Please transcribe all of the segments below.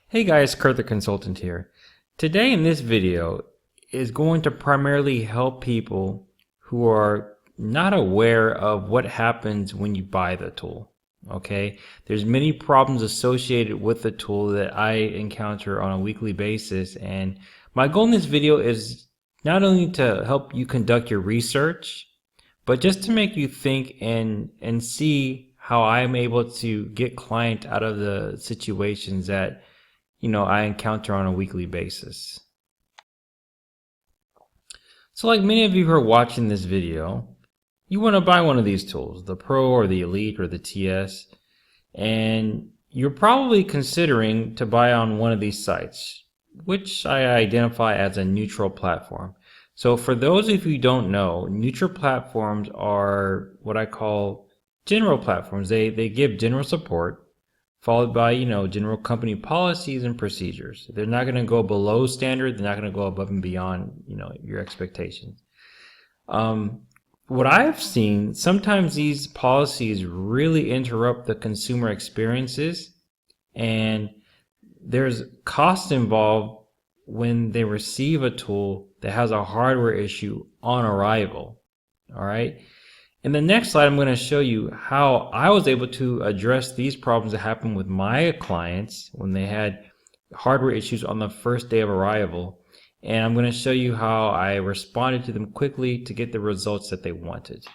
Hey guys, Curt the Consultant here. Today in this video is going to primarily help people who are not aware of what happens when you buy the tool. Okay, there's many problems associated with the tool that I encounter on a weekly basis, and my goal in this video is not only to help you conduct your research, but just to make you think and see how I'm able to get client out of the situations that I encounter on a weekly basis. So like many of you who are watching this video, you want to buy one of these tools, the Pro or the Elite or the TS, and you're probably considering to buy on one of these sites, which I identify as a neutral platform. So for those of you who don't know, neutral platforms are what I call general platforms. They give general support, followed by, general company policies and procedures. They're not going to go below standard. They're not going to go above and beyond, your expectations. What I've seen, sometimes these policies really interrupt the consumer experiences, and there's cost involved when they receive a tool that has a hardware issue on arrival. All right. In the next slide, I'm going to show you how I was able to address these problems that happened with my clients when they had hardware issues on the first day of arrival. And I'm going to show you how I responded to them quickly to get the results that they wanted.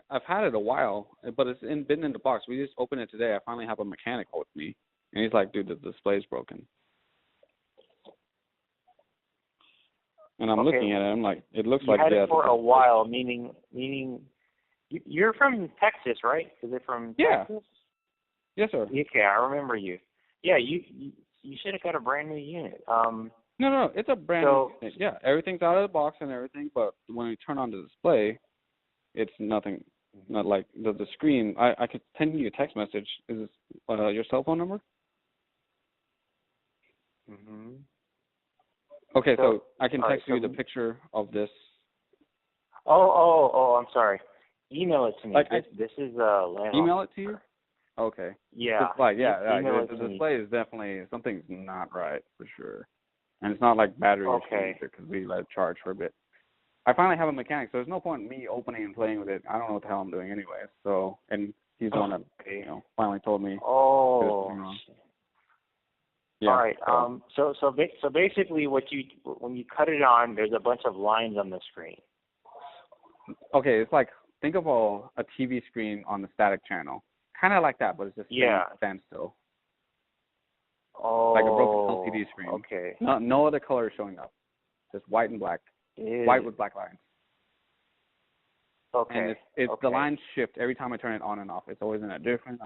I've had it a while, but it's been in the box. We just opened it today. I finally have a mechanic with me, and he's like, dude, the display's broken. And I'm looking at it, I'm like, it looks like you had it for a while, meaning you're from Texas, right? Is it from Texas? Yes, sir. Okay, I remember you. Yeah, you should have got a brand new unit. No, it's a brand new unit. Yeah, everything's out of the box and everything, but when we turn on the display, it's nothing. Not like the screen. I could send you a text message. Is this your cell phone number? Mm-hmm. Okay, so I can text you the picture of this. Oh, I'm sorry. Email it to me. Like this is landline. Email it to you? Okay. Yeah. It's like, the display is definitely, something's not right for sure. And it's not like battery issues because we let it charge for a bit. I finally have a mechanic, so there's no point in me opening and playing with it. I don't know what the hell I'm doing anyway. So, and he's the one that, finally told me. Oh. Yeah, all right. So basically, when you cut it on, there's a bunch of lines on the screen. Okay, it's like, think of a TV screen on the static channel, kind of like that, but it's just standstill. Oh. Like a broken LCD screen. Okay. No other color showing up, just white and black. White with black lines. Okay. And the lines shift every time I turn it on and off. It's always in not a different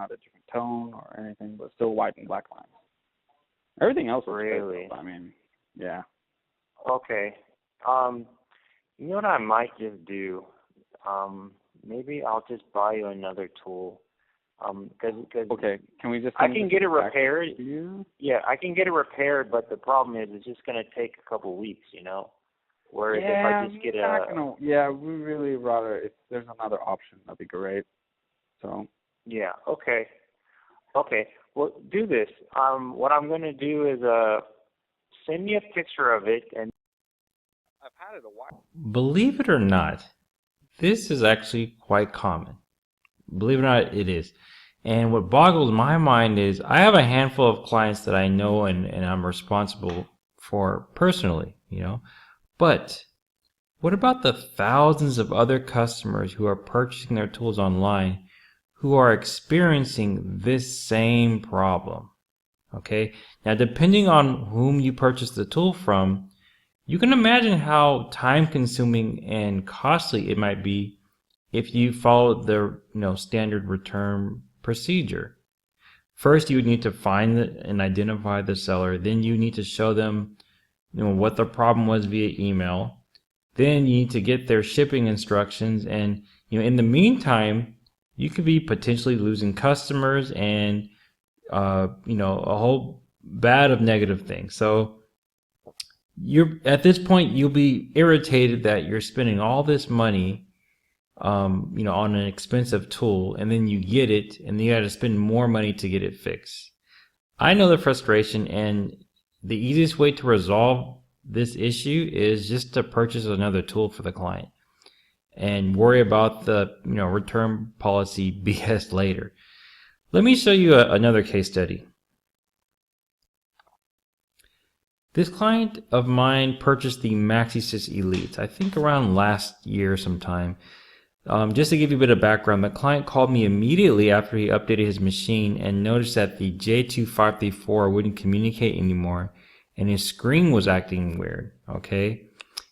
tone or anything, but still white and black lines. Everything else is really good, I mean, yeah. Okay. You know what I might just do? Maybe I'll just buy you another tool. Okay. Can we just? I can get it repaired. Yeah, I can get it repaired, but the problem is it's just going to take a couple weeks, Whereas if I just get we really rather if there's another option, that'd be great. So. Yeah. Okay. Well, do this. What I'm going to do is send me a picture of it, and I've had it a while. Believe it or not, this is actually quite common. Believe it or not, it is. And what boggles my mind is I have a handful of clients that I know and I'm responsible for personally, But what about the thousands of other customers who are purchasing their tools online who are experiencing this same problem? Okay, now depending on whom you purchase the tool from, you can imagine how time consuming and costly it might be if you followed the standard return procedure. First, you would need to find and identify the seller. Then you need to show them what the problem was via email. Then you need to get their shipping instructions, and in the meantime, you could be potentially losing customers and a whole bat of negative things. So at this point you'll be irritated that you're spending all this money on an expensive tool, and then you get it, and then you got to spend more money to get it fixed. I know the frustration, and the easiest way to resolve this issue is just to purchase another tool for the client and worry about the return policy BS later. Let me show you another case study. This client of mine purchased the Maxisys Elite, I think around last year sometime. Just to give you a bit of background, the client called me immediately after he updated his machine and noticed that the J2534 wouldn't communicate anymore and his screen was acting weird, okay?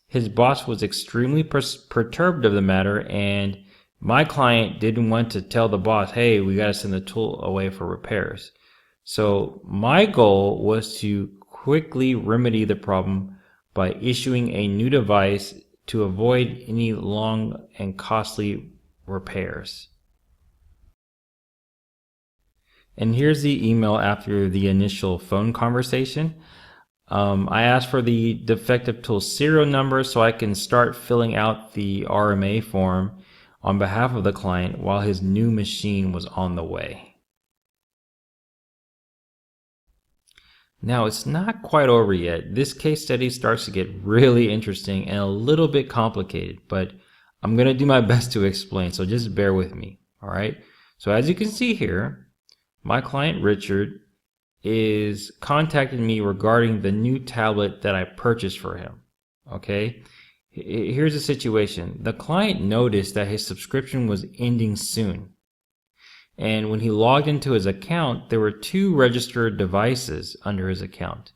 His boss was extremely perturbed of the matter, and my client didn't want to tell the boss, hey, we got to send the tool away for repairs. So my goal was to quickly remedy the problem by issuing a new device to avoid any long and costly repairs. And here's the email after the initial phone conversation. I asked for the defective tool serial number so I can start filling out the RMA form on behalf of the client while his new machine was on the way. Now, it's not quite over yet. This case study starts to get really interesting and a little bit complicated, but I'm going to do my best to explain, so just bear with me, all right? So as you can see here, my client Richard is contacting me regarding the new tablet that I purchased for him, okay? Here's the situation. The client noticed that his subscription was ending soon. And when he logged into his account, there were two registered devices under his account.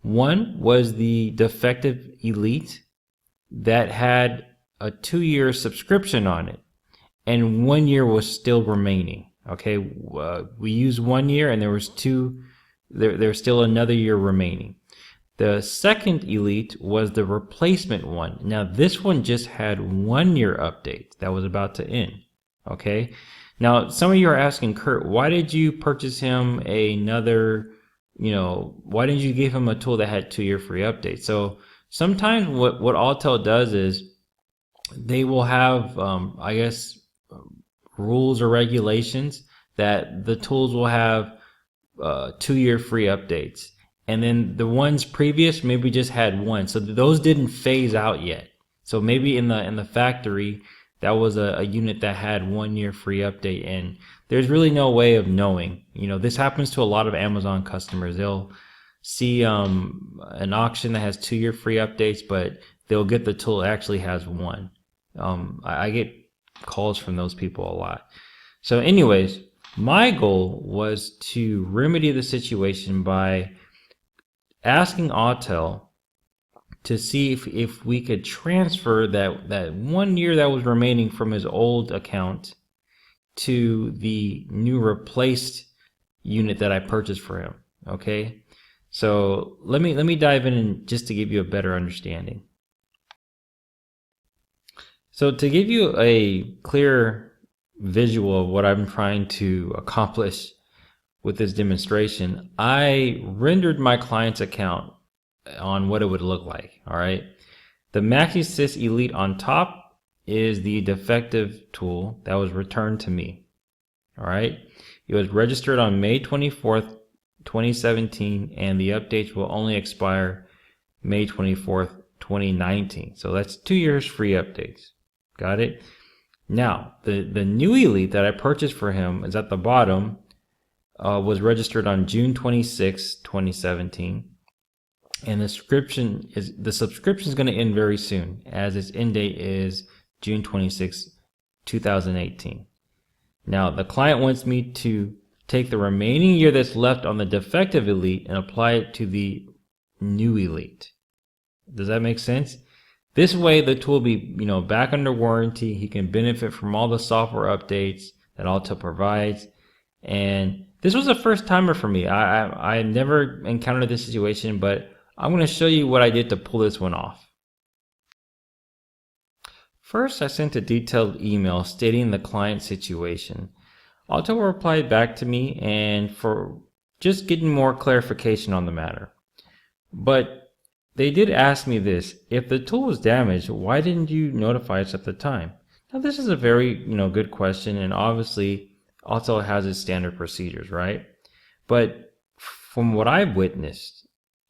One was the defective Elite that had a 2-year subscription on it, and 1 year was still remaining. Okay, we used 1 year, and there was there's still another year remaining. The second Elite was the replacement one. Now this one just had 1 year update that was about to end. Okay. Now, some of you are asking, Curt, why did you purchase him another, why didn't you give him a tool that had 2-year free updates? So sometimes what Autel does is they will have, rules or regulations that the tools will have 2-year free updates. And then the ones previous maybe just had 1. So those didn't phase out yet. So maybe in the factory, that was a unit that had 1 year free update, and there's really no way of knowing. This happens to a lot of Amazon customers. They'll see an auction that has 2 year free updates, but they'll get the tool that actually has 1. I get calls from those people a lot. So anyways, my goal was to remedy the situation by asking Autel to see if we could transfer that 1 year that was remaining from his old account to the new replaced unit that I purchased for him. Okay, so let me dive in and just to give you a better understanding. So to give you a clear visual of what I'm trying to accomplish with this demonstration, I rendered my client's account on what it would look like. All right, the Maxisys Elite on top is the defective tool that was returned to me. All right, it was registered on May 24th, 2017, and the updates will only expire May 24th, 2019. So that's 2 years free updates. Got it? Now, the new Elite that I purchased for him is at the bottom, was registered on June 26, 2017. And the subscription is going to end very soon, as its end date is June 26, 2018. Now, the client wants me to take the remaining year that's left on the defective Elite and apply it to the new Elite. Does that make sense? This way, the tool will be, back under warranty. He can benefit from all the software updates that Autel provides. And this was a first timer for me. I never encountered this situation, but I'm going to show you what I did to pull this one off. First, I sent a detailed email stating the client situation. Autel replied back to me and for just getting more clarification on the matter. But they did ask me this: if the tool was damaged, why didn't you notify us at the time? Now, this is a very, good question, and obviously Autel has its standard procedures, right? But from what I've witnessed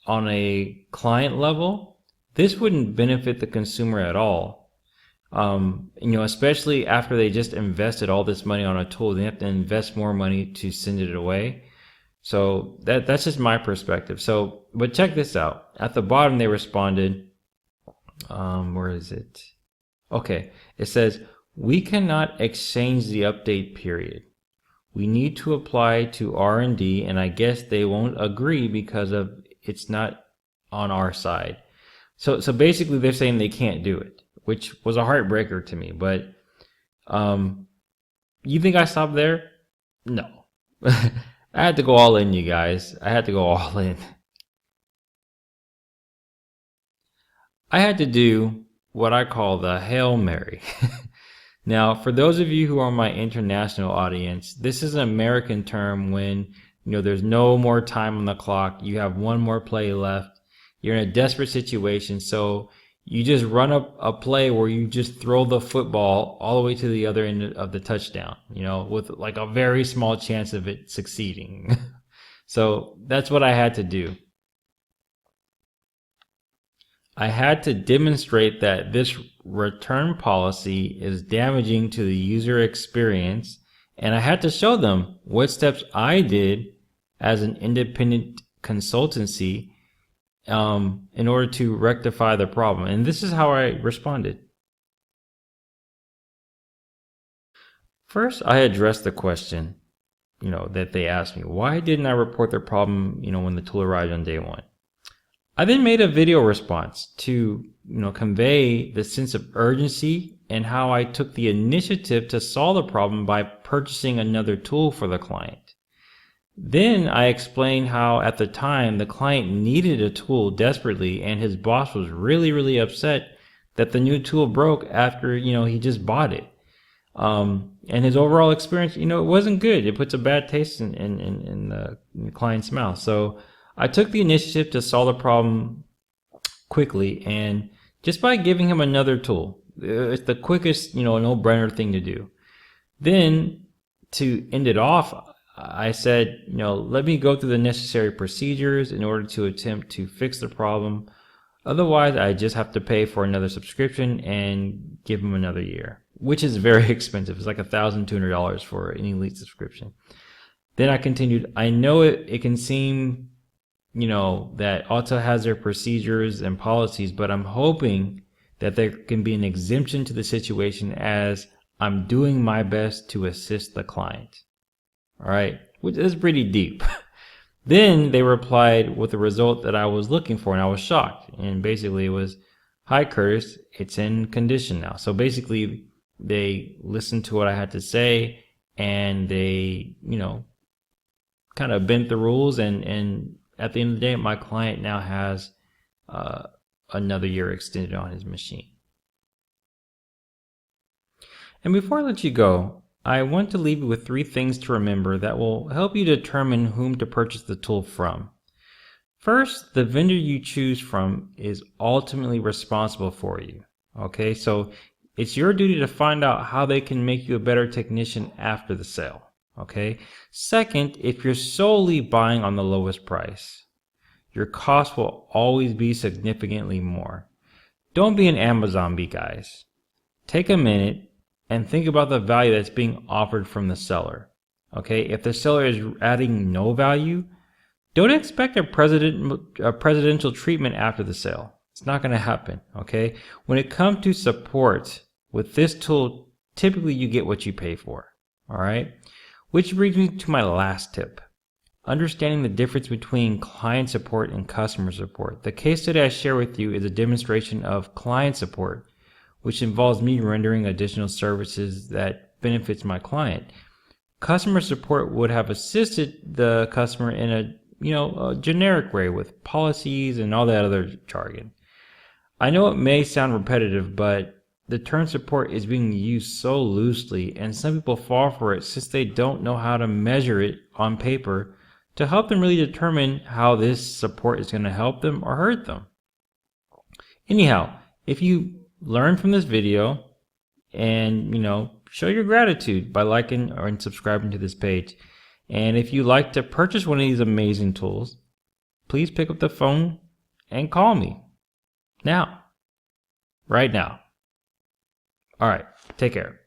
on a client level, this wouldn't benefit the consumer at all. Especially after they just invested all this money on a tool, they have to invest more money to send it away. So that's just my perspective. So, but check this out. At the bottom, they responded, where is it? Okay. It says, we cannot exchange the update period. We need to apply to R&D, and I guess they won't agree because of it's not on our side. So basically they're saying they can't do it, which was a heartbreaker to me. But you think I stopped there? No. I had to go all in, you guys. I had to go all in. I had to do what I call the Hail Mary. Now, for those of you who are my international audience, this is an American term when, there's no more time on the clock. You have one more play left. You're in a desperate situation. So you just run up a play where you just throw the football all the way to the other end of the touchdown, with like a very small chance of it succeeding. So that's what I had to do. I had to demonstrate that this return policy is damaging to the user experience, and I had to show them what steps I did as an independent consultancy in order to rectify the problem. And this is how I responded. First, I addressed the question, that they asked me. Why didn't I report their problem, when the tool arrived on day one? I then made a video response to, convey the sense of urgency and how I took the initiative to solve the problem by purchasing another tool for the client. Then I explained how at the time the client needed a tool desperately and his boss was really, really upset that the new tool broke after, he just bought it. And his overall experience, it wasn't good. It puts a bad taste in the client's mouth. So I took the initiative to solve the problem quickly, and just by giving him another tool. It's the quickest, no-brainer thing to do. Then, to end it off, I said, let me go through the necessary procedures in order to attempt to fix the problem. Otherwise, I just have to pay for another subscription and give him another year, which is very expensive. It's like $1,200 for an elite subscription. Then I continued, I know it can seem that Autel has their procedures and policies, but I'm hoping that there can be an exemption to the situation as I'm doing my best to assist the client. All right, which is pretty deep. Then they replied with the result that I was looking for, and I was shocked. And basically it was, hi Curtis, it's in condition now. So basically they listened to what I had to say, and they, kind of bent the rules, and at the end of the day, my client now has another year extended on his machine. And before I let you go, I want to leave you with 3 things to remember that will help you determine whom to purchase the tool from. First, the vendor you choose from is ultimately responsible for you. Okay, so it's your duty to find out how they can make you a better technician after the sale. Okay. Second, if you're solely buying on the lowest price, your cost will always be significantly more. Don't be an Amazon bee, guys. Take a minute and think about the value that's being offered from the seller. Okay. If the seller is adding no value, don't expect a presidential treatment after the sale. It's not going to happen. Okay. When it comes to support with this tool, typically you get what you pay for. All right. Which brings me to my last tip. Understanding the difference between client support and customer support. The case study I share with you is a demonstration of client support, which involves me rendering additional services that benefits my client. Customer support would have assisted the customer in a generic way with policies and all that other jargon. I know it may sound repetitive, but the term support is being used so loosely, and some people fall for it since they don't know how to measure it on paper to help them really determine how this support is going to help them or hurt them. Anyhow, if you learn from this video and, show your gratitude by liking and subscribing to this page. And if you'd like to purchase one of these amazing tools, please pick up the phone and call me now. Right now. All right. Take care.